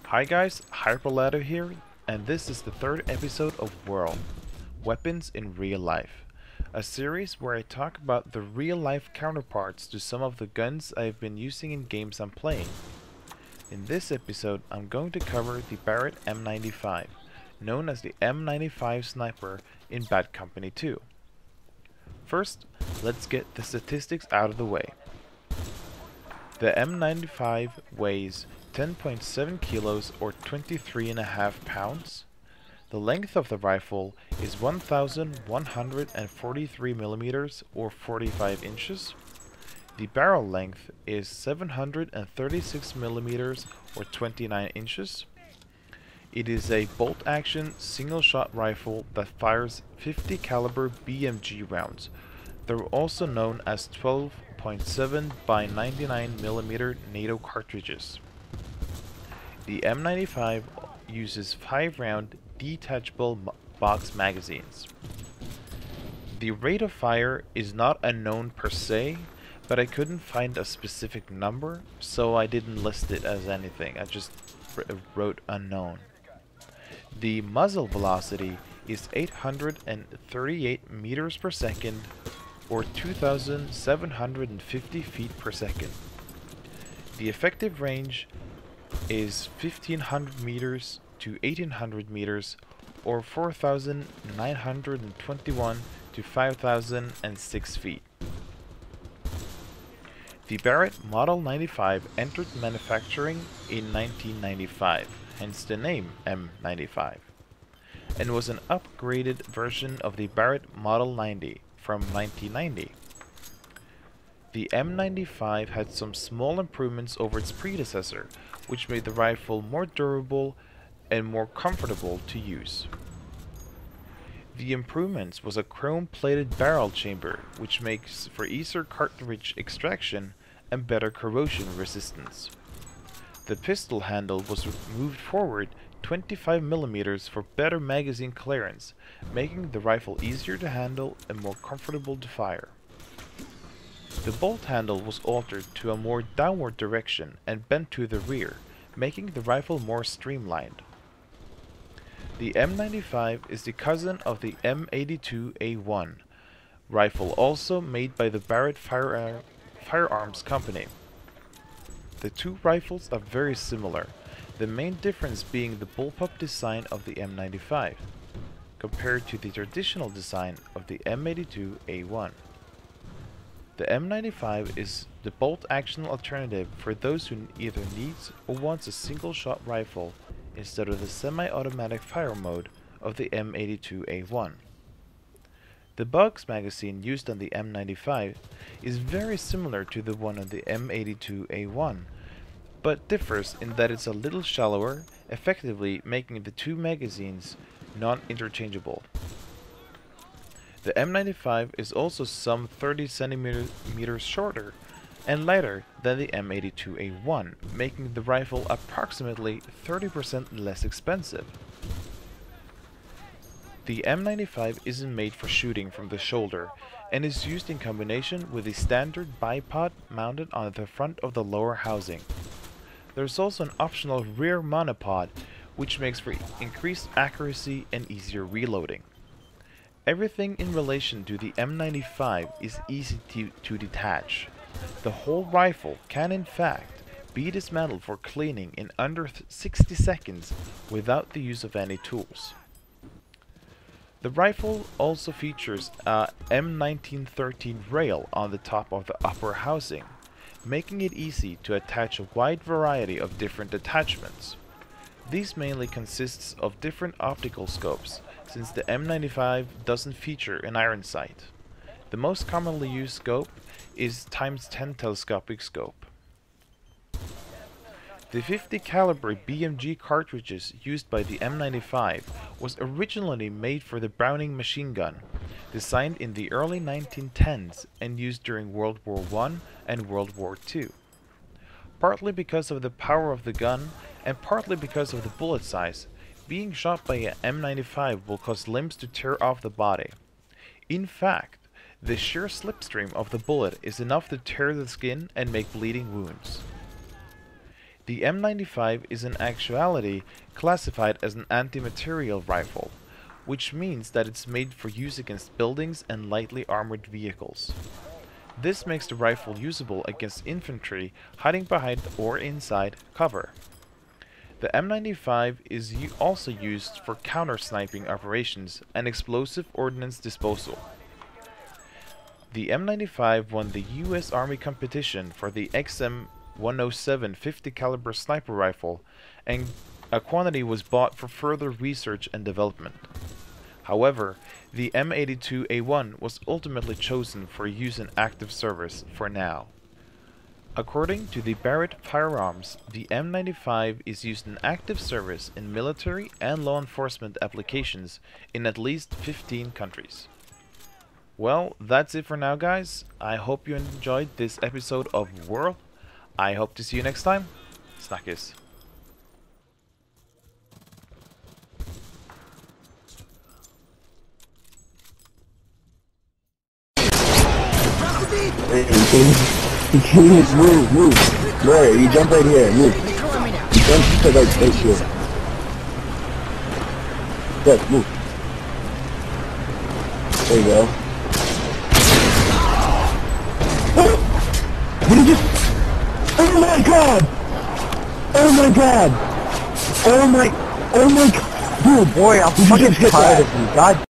Hi guys, Hyperladder here, and this is the third episode of World Weapons in Real Life, a series where I talk about the real life counterparts to some of the guns I've been using in games I'm playing. In this episode, I'm going to cover the Barrett M95, known as the M95 Sniper in Bad Company 2. First, let's get the statistics out of the way. The M95 weighs 10.7 kilos or 23.5 pounds. The length of the rifle is 1143 millimeters or 45 inches. The barrel length is 736 millimeters or 29 inches. It is a bolt-action single-shot rifle that fires 50 caliber BMG rounds. They're also known as 12.7 by 99 millimeter NATO cartridges. The M95 uses 5-round detachable box magazines. The rate of fire is not unknown per se, but I couldn't find a specific number, so I didn't list it as anything. I just wrote unknown. The muzzle velocity is 838 meters per second or 2,750 feet per second. The effective range is 1500 meters to 1800 meters or 4,921 to 5,006 feet. The Barrett Model 95 entered manufacturing in 1995, hence the name M95, and was an upgraded version of the Barrett Model 90 from 1990. The M95 had some small improvements over its predecessor, which made the rifle more durable and more comfortable to use. The improvements was a chrome-plated barrel chamber, which makes for easier cartridge extraction and better corrosion resistance. The pistol handle was moved forward 25 millimeters for better magazine clearance, making the rifle easier to handle and more comfortable to fire. The bolt handle was altered to a more downward direction and bent to the rear, making the rifle more streamlined. The M95 is the cousin of the M82A1 rifle, also made by the Barrett Firearms Company. The two rifles are very similar, the main difference being the bullpup design of the M95, compared to the traditional design of the M82A1. The M95 is the bolt-action alternative for those who either needs or wants a single-shot rifle instead of the semi-automatic fire mode of the M82A1. The Bugs magazine used on the M95 is very similar to the one on the M82A1, but differs in that it's a little shallower, effectively making the two magazines non-interchangeable. The M95 is also some 30 centimeters shorter and lighter than the M82A1, making the rifle approximately 30% less expensive. The M95 isn't made for shooting from the shoulder and is used in combination with the standard bipod mounted on the front of the lower housing. There's also an optional rear monopod, which makes for increased accuracy and easier reloading. Everything in relation to the M95 is easy to detach. The whole rifle can in fact be dismantled for cleaning in under 60 seconds without the use of any tools. The rifle also features a M1913 rail on the top of the upper housing, making it easy to attach a wide variety of different attachments. These mainly consists of different optical scopes, since the M95 doesn't feature an iron sight. The most commonly used scope is x10 telescopic scope. The 50 caliber BMG cartridges used by the M95 was originally made for the Browning machine gun, designed in the early 1910s and used during World War I and World War II. Partly because of the power of the gun and partly because of the bullet size, being shot by an M95 will cause limbs to tear off the body. In fact, the sheer slipstream of the bullet is enough to tear the skin and make bleeding wounds. The M95 is in actuality classified as an anti-materiel rifle, which means that it's made for use against buildings and lightly armored vehicles. This makes the rifle usable against infantry hiding behind or inside cover. The M95 is also used for counter-sniping operations and explosive ordnance disposal. The M95 won the US Army competition for the XM107 50 caliber sniper rifle, and a quantity was bought for further research and development. However, the M82A1 was ultimately chosen for use in active service for now. According to the Barrett Firearms, the M95 is used in active service in military and law enforcement applications in at least 15 countries. Well, that's it for now, guys. I hope you enjoyed this episode of World. I hope to see you next time. Snackis. You can't move. Mario, you jump right here, move. You jump to right here. Good, move. There you go. What did you... Oh my god! Oh my god! Oh my god! Dude, boy, I'm fucking tired of you, god.